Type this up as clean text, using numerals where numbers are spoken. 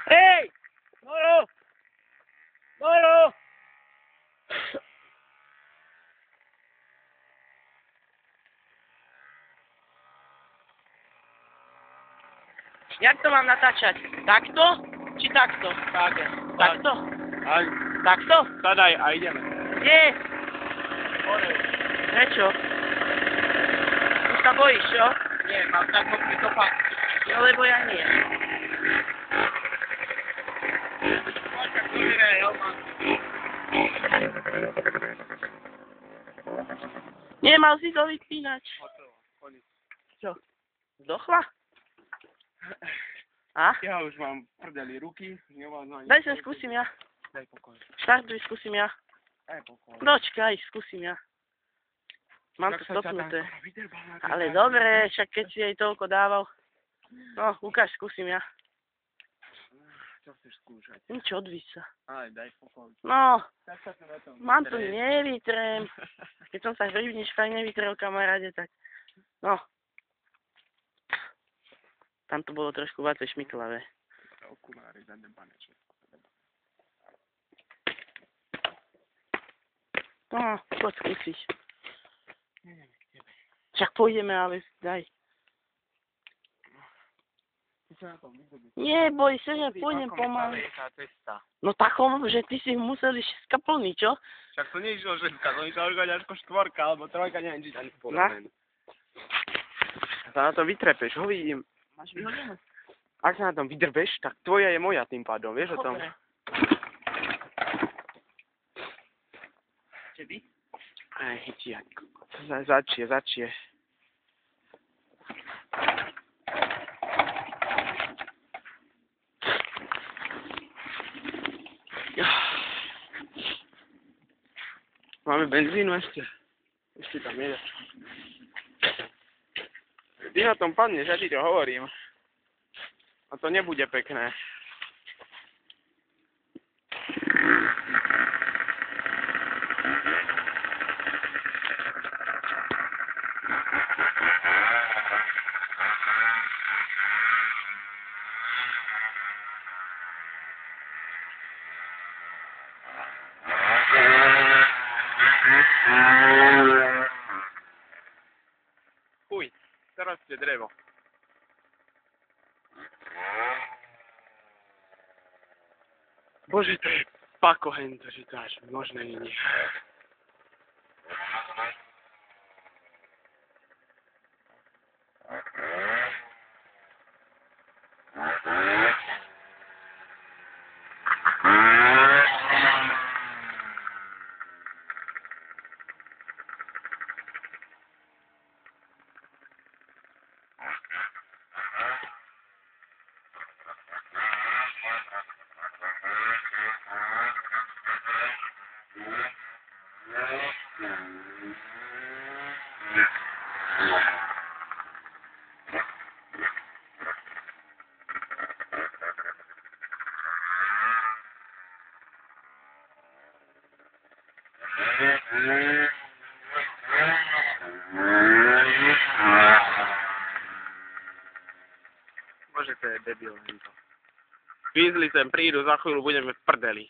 Hej! Moro! Moro! Jak to mám natáčať? Takto? Či takto? Tak. Takto? Aj, Takto? sadaj a ideme. Nie. Prečo? Už sa bojíš, čo? Nie, mám tak mokrý topák. No lebo ja nie. Nemal si to vypínať. Hotovo, koniec. Čo? Zdochla? A? Ja už mám prdeli ruky, nevládnu ani... Daj sa, skúsim ja. Daj pokoj. Štartuj, skúsim ja. Daj pokoj. Počkaj, skúsim ja. Mám to Jak sa ťa stopnuté. tam vydrbal na ten Ale základ. dobre, však keď si jej toľko dával. No, ukáž, skúsim ja. Čo chceš skúšať? Nič, odvíš sa. Aj, daj pokoj. No, Tak sa tu na tom mám tu vytreš. nevytrem. Keď som sa hrivniš fajn nevytrel, kamaráde, tak... No. Tam to bolo trošku viacej šmiklavé. Okuláry zadebané všetko. No, poď skúsiš. Ideme k tebe. Však pôjdeme, ale daj. Ty sa na tom vydobíš. Nie, boj sa, ja pôjdem pomaly. Ako je tá cesta? No takom, že ty si museli 6 plný, čo? Však to nie išlo ženska, to išlo organiačko štvorka, alebo trojka, neviem, či ani poloven. Sa na to vytrepeš, ho vidím. Máš vyhodené? Ak sa na tom vydrbeš, tak tvoja je moja tým pádom, vieš o tom? Dobre. Teby? Aj, hytia, začie. Máme benzínu ešte. Ešte tam je. Ty na tom padneš, ja ti to hovorím. A to nebude pekné. Fuj, teraz je drevo. Bože, to je pako hento, že to až možné nie. debil. Fízli sem prídu, za chvíľu budeme v prdeli.